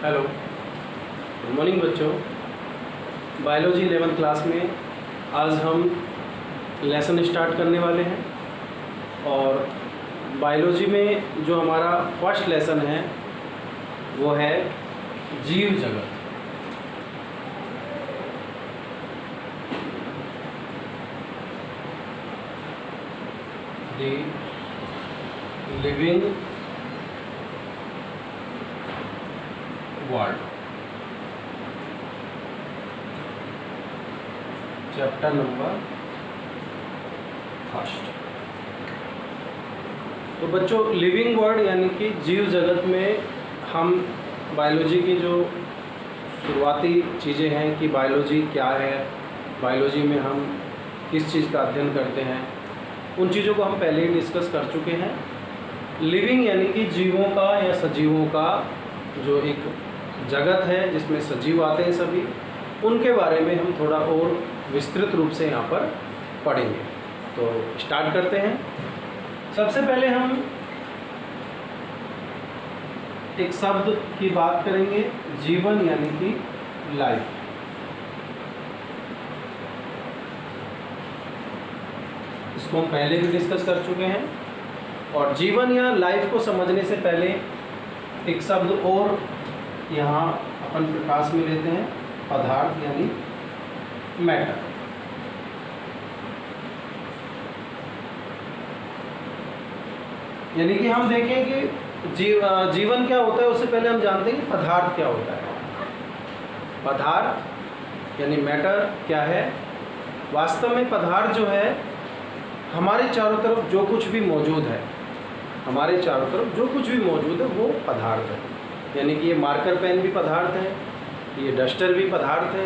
Hello, good morning बच्चों। Biology 11th class में आज हम लेसन स्टार्ट करने वाले हैं और बायोलॉजी में जो हमारा फर्स्ट लेसन है वो है जीव जगत। The living world, chapter number first. तो बच्चों, लिविंग वर्ल्ड यानी कि जीव जगत में हम बायोलॉजी की जो शुरुआती चीज़ें हैं कि बायोलॉजी क्या है, बायोलॉजी में हम किस चीज़ का अध्ययन करते हैं, उन चीज़ों को हम पहले ही डिस्कस कर चुके हैं। लिविंग यानी कि जीवों का या सजीवों का जो एक जगत है जिसमें सजीव आते हैं सभी, उनके बारे में हम थोड़ा और विस्तृत रूप से यहाँ पर पढ़ेंगे। तो स्टार्ट करते हैं। सबसे पहले हम एक शब्द की बात करेंगे, जीवन यानी कि लाइफ। इसको हम पहले भी डिस्कस कर चुके हैं। और जीवन या लाइफ को समझने से पहले एक शब्द और यहाँ अपन प्रकाश में लेते हैं, पदार्थ यानी मैटर। यानी कि हम देखें कि जीवन क्या होता है, उससे पहले हम जानते हैं कि पदार्थ क्या होता है। पदार्थ यानी मैटर क्या है। वास्तव में पदार्थ जो है हमारे चारों तरफ जो कुछ भी मौजूद है, हमारे चारों तरफ जो कुछ भी मौजूद है वो पदार्थ है। यानी कि ये मार्कर पेन भी पदार्थ है, ये डस्टर भी पदार्थ है,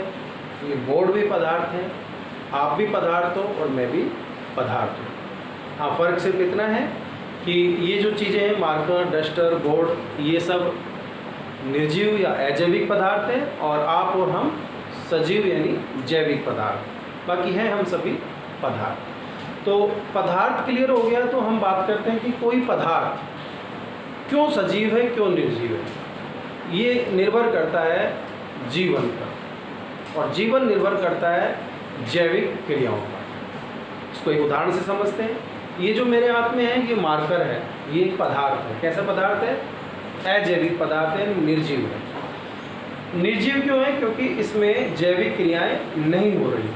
ये बोर्ड भी पदार्थ है, आप भी पदार्थ हो और मैं भी पदार्थ हूँ। हाँ, फ़र्क सिर्फ इतना है कि ये जो चीज़ें हैं, मार्कर, डस्टर, बोर्ड, ये सब निर्जीव या अजैविक पदार्थ हैं और आप और हम सजीव यानी जैविक पदार्थ। बाकी हैं हम सभी पदार्थ। तो पदार्थ क्लियर हो गया तो हम बात करते हैं कि कोई पदार्थ क्यों सजीव है, क्यों निर्जीव है। ये निर्भर करता है जीवन पर, और जीवन निर्भर करता है जैविक क्रियाओं पर। इसको एक उदाहरण से समझते हैं। ये जो मेरे हाथ में है ये मार्कर है, ये एक पदार्थ है। कैसा पदार्थ है? अजैविक पदार्थ है, निर्जीव है। निर्जीव क्यों है? क्योंकि इसमें जैविक क्रियाएं नहीं हो रही।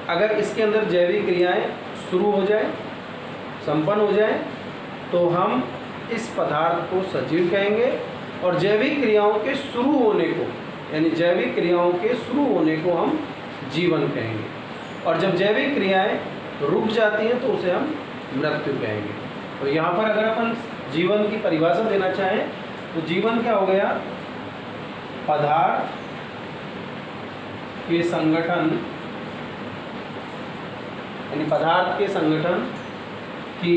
अगर इसके अंदर जैविक क्रियाएं शुरू हो जाए, संपन्न हो जाए, तो हम इस पदार्थ को सजीव कहेंगे। और जैविक क्रियाओं के शुरू होने को, यानी जैविक क्रियाओं के शुरू होने को हम जीवन कहेंगे। और जब जैविक क्रियाएं रुक जाती हैं तो उसे हम मृत्यु कहेंगे। तो यहाँ पर अगर अपन जीवन की परिभाषा देना चाहें तो जीवन क्या हो गया? पदार्थ के संगठन, यानी पदार्थ के संगठन की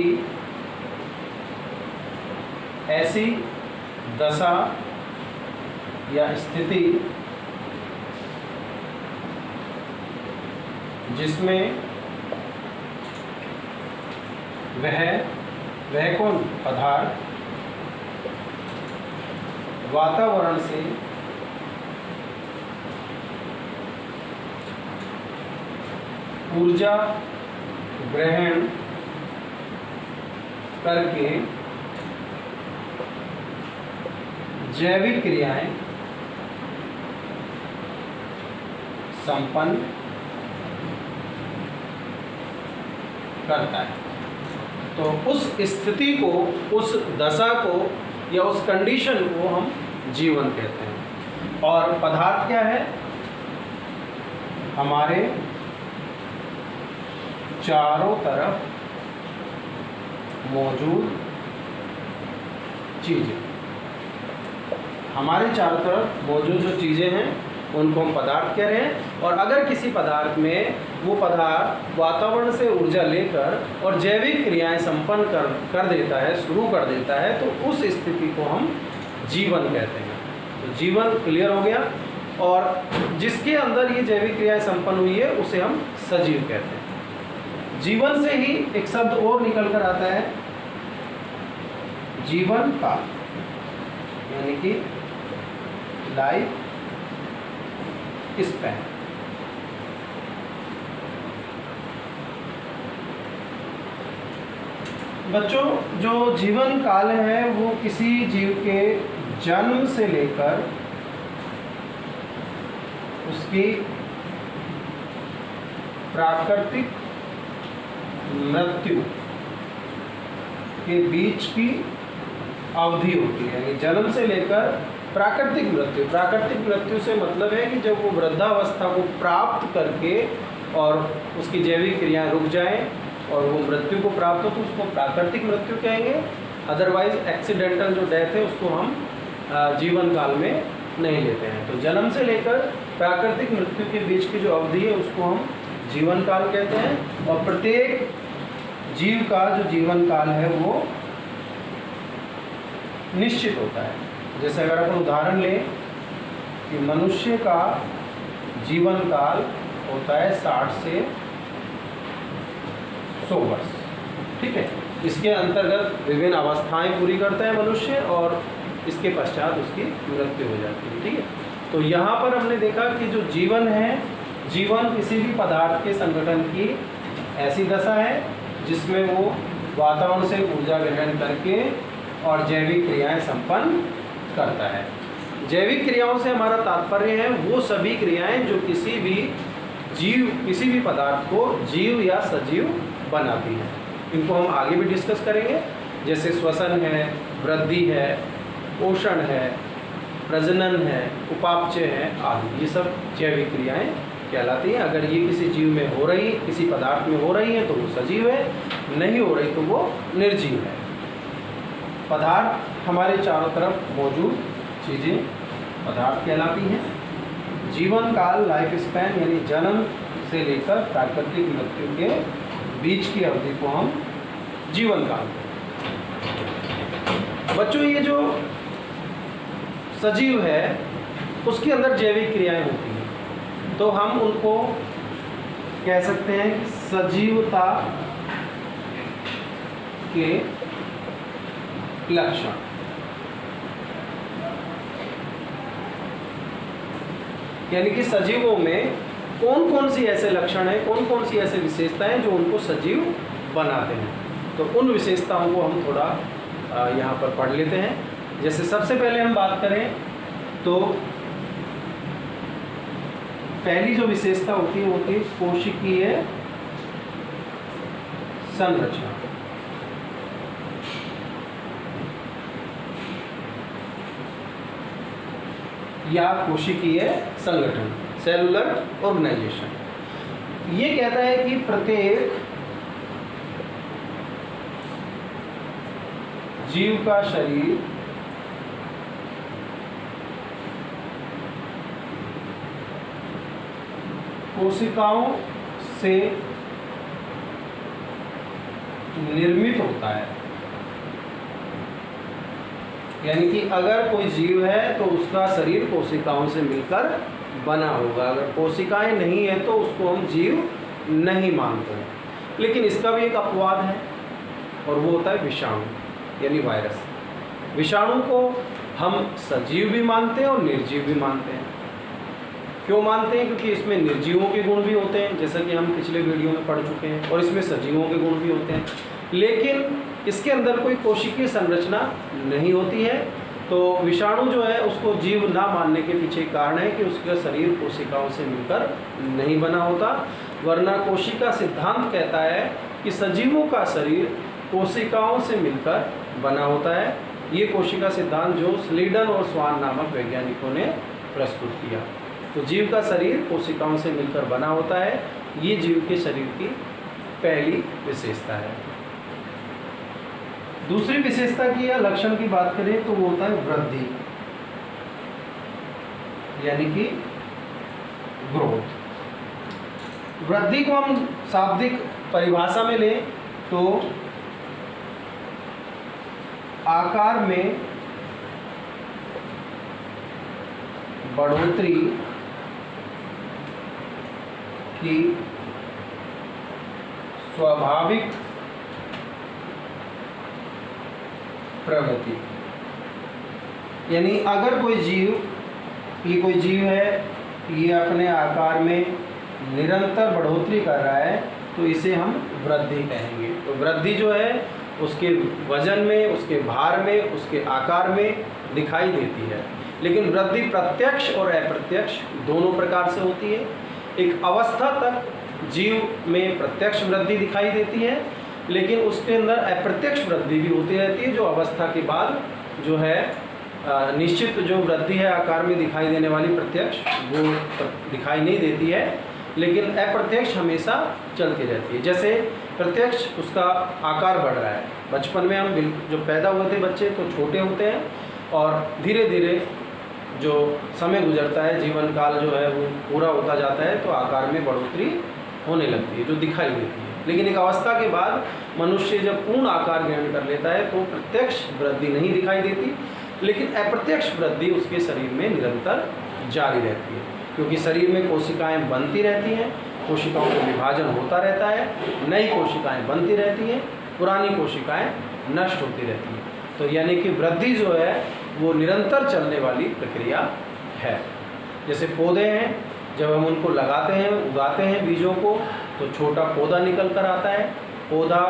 ऐसी दशा या स्थिति जिसमें वह कौन? पदार्थ वातावरण से ऊर्जा ग्रहण करके जैविक क्रियाएं संपन्न करता है। तो उस स्थिति को, उस दशा को या उस कंडीशन को हम जीवन कहते हैं। और पदार्थ क्या है? हमारे चारों तरफ मौजूद चीज़ें। हमारे चारों तरफ मौजूद जो चीज़ें हैं उनको हम पदार्थ कह रहे हैं। और अगर किसी पदार्थ में वो पदार्थ वातावरण से ऊर्जा लेकर और जैविक क्रियाएं संपन्न कर देता है, शुरू कर देता है, तो उस स्थिति को हम जीवन कहते हैं। तो जीवन क्लियर हो गया। और जिसके अंदर ये जैविक क्रियाएं संपन्न हुई है उसे हम सजीव कहते हैं। जीवन से ही एक शब्द और निकल कर आता है, जीवन काल, यानी कि लाइफ स्पैन। बच्चों, जो जीवन काल है वो किसी जीव के जन्म से लेकर उसकी प्राकृतिक मृत्यु के बीच की अवधि होती है। जन्म से लेकर प्राकृतिक मृत्यु। प्राकृतिक मृत्यु से मतलब है कि जब वो वृद्धावस्था को प्राप्त करके और उसकी जैविक क्रियाएं रुक जाएं और वो मृत्यु को प्राप्त हो तो उसको प्राकृतिक मृत्यु कहेंगे। अदरवाइज एक्सीडेंटल जो डेथ है उसको हम जीवन काल में नहीं लेते हैं। तो जन्म से लेकर प्राकृतिक मृत्यु के बीच की जो अवधि है उसको हम जीवन काल कहते हैं। और प्रत्येक जीव का जो जीवन काल है वो निश्चित होता है। जैसे अगर अपन उदाहरण लें कि मनुष्य का जीवन काल होता है 60 से 100 वर्ष, ठीक है। इसके अंतर्गत विभिन्न अवस्थाएं पूरी करता है मनुष्य और इसके पश्चात उसकी मृत्यु हो जाती है, ठीक है। तो यहाँ पर हमने देखा कि जो जीवन है, जीवन किसी भी पदार्थ के संगठन की ऐसी दशा है जिसमें वो वातावरण से ऊर्जा ग्रहण करके और जैविक क्रियाएं संपन्न करता है। जैविक क्रियाओं से हमारा तात्पर्य है वो सभी क्रियाएं जो किसी भी जीव, किसी भी पदार्थ को जीव या सजीव बनाती हैं। इनको हम आगे भी डिस्कस करेंगे, जैसे श्वसन है, वृद्धि है, पोषण है, प्रजनन है, उपापचय है आदि। ये सब जैविक क्रियाएं कहलाती हैं। अगर ये किसी जीव में हो रही, किसी पदार्थ में हो रही है तो वो सजीव है, नहीं हो रही तो वो निर्जीव है। पदार्थ हमारे चारों तरफ मौजूद चीज़ें पदार्थ कहलाती हैं। जीवन काल, लाइफ स्पैन, यानी जन्म से लेकर प्राकृतिक मृत्यु के बीच की अवधि को हम जीवन काल कहते हैं। बच्चों, ये जो सजीव है उसके अंदर जैविक क्रियाएं होती हैं, तो हम उनको कह सकते हैं कि सजीवता के लक्षण। यानी कि सजीवों में कौन कौन सी ऐसे लक्षण हैं, कौन कौन सी ऐसे विशेषताएं जो उनको सजीव बनाते हैं। तो उन विशेषताओं को हम थोड़ा यहाँ पर पढ़ लेते हैं। जैसे सबसे पहले हम बात करें तो पहली जो विशेषता होती है कोशिकीय संरचना। या कोशिकीय संगठन, सेलुलर ऑर्गेनाइजेशन। ये कहता है कि प्रत्येक जीव का शरीर कोशिकाओं से निर्मित होता है। यानी कि अगर कोई जीव है तो उसका शरीर कोशिकाओं से मिलकर बना होगा। अगर कोशिकाएं नहीं है तो उसको हम जीव नहीं मानते हैं। लेकिन इसका भी एक अपवाद है और वो होता है विषाणु, यानी वायरस। विषाणु को हम सजीव भी मानते हैं और निर्जीव भी मानते हैं। क्यों मानते हैं? क्योंकि इसमें निर्जीवों के गुण भी होते हैं, जैसा कि हम पिछले वीडियो में पढ़ चुके हैं, और इसमें सजीवों के गुण भी होते हैं। लेकिन इसके अंदर कोई कोशिकीय संरचना नहीं होती है। तो विषाणु जो है उसको जीव ना मानने के पीछे कारण है कि उसका शरीर कोशिकाओं से मिलकर नहीं बना होता। वरना कोशिका सिद्धांत कहता है कि सजीवों का शरीर कोशिकाओं से मिलकर बना होता है। ये कोशिका सिद्धांत जो स्लीडन और स्वान नामक वैज्ञानिकों ने प्रस्तुत किया। तो जीव का शरीर कोशिकाओं से मिलकर बना होता है। ये जीव के शरीर की पहली विशेषता है। दूसरी विशेषता की या लक्षण की बात करें तो वो होता है वृद्धि, यानी कि ग्रोथ। वृद्धि को हम शाब्दिक परिभाषा में लें तो आकार में बढ़ोतरी की स्वाभाविक प्रगति। यानी अगर कोई जीव ये कोई जीव है, ये अपने आकार में निरंतर बढ़ोतरी कर रहा है, तो इसे हम वृद्धि कहेंगे। तो वृद्धि जो है उसके वजन में, उसके भार में, उसके आकार में दिखाई देती है। लेकिन वृद्धि प्रत्यक्ष और अप्रत्यक्ष दोनों प्रकार से होती है। एक अवस्था तक जीव में प्रत्यक्ष वृद्धि दिखाई देती है, लेकिन उसके अंदर अप्रत्यक्ष वृद्धि भी होती रहती है, जो अवस्था के बाद जो है निश्चित जो वृद्धि है आकार में दिखाई देने वाली, प्रत्यक्ष वो दिखाई नहीं देती है, लेकिन अप्रत्यक्ष हमेशा चलती रहती है। जैसे प्रत्यक्ष उसका आकार बढ़ रहा है, बचपन में हम जो पैदा हुए थे बच्चे तो छोटे होते हैं, और धीरे धीरे जो समय गुजरता है, जीवन काल जो है वो पूरा होता जाता है, तो आकार में बढ़ोतरी होने लगती है, जो दिखाई देती है। लेकिन एक अवस्था के बाद मनुष्य जब पूर्ण आकार ग्रहण कर लेता है तो प्रत्यक्ष वृद्धि नहीं दिखाई देती, लेकिन अप्रत्यक्ष वृद्धि उसके शरीर में निरंतर जारी रहती है, क्योंकि शरीर में कोशिकाएं बनती रहती हैं, कोशिकाओं का विभाजन होता रहता है, नई कोशिकाएं बनती रहती हैं, पुरानी कोशिकाएं नष्ट होती रहती हैं। तो यानी कि वृद्धि जो है वो निरंतर चलने वाली प्रक्रिया है। जैसे पौधे हैं, जब हम उनको लगाते हैं, उगाते हैं बीजों को, तो छोटा पौधा निकल कर आता है, पौधा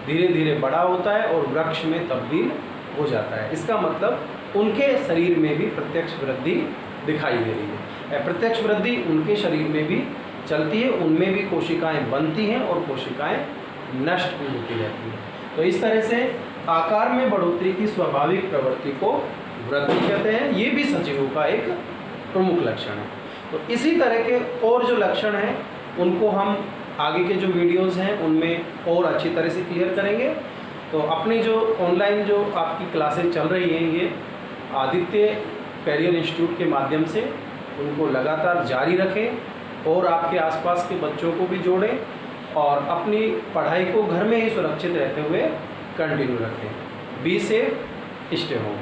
धीरे धीरे बड़ा होता है और वृक्ष में तब्दील हो जाता है। इसका मतलब उनके शरीर में भी प्रत्यक्ष वृद्धि दिखाई दे रही है। अप्रत्यक्ष वृद्धि उनके शरीर में भी चलती है, उनमें भी कोशिकाएं बनती हैं और कोशिकाएं नष्ट भी होती रहती हैं। तो इस तरह से आकार में बढ़ोतरी की स्वाभाविक प्रवृत्ति को वृद्धि कहते हैं। ये भी सजीवों का एक प्रमुख लक्षण है। तो इसी तरह के और जो लक्षण हैं उनको हम आगे के जो वीडियोज़ हैं उनमें और अच्छी तरह से क्लियर करेंगे। तो अपनी जो ऑनलाइन जो आपकी क्लासेज चल रही हैं, ये आदित्य कैरियर इंस्टीट्यूट के माध्यम से उनको लगातार जारी रखें और आपके आसपास के बच्चों को भी जोड़ें और अपनी पढ़ाई को घर में ही सुरक्षित रहते हुए कंटिन्यू रखें। Be safe, stay home.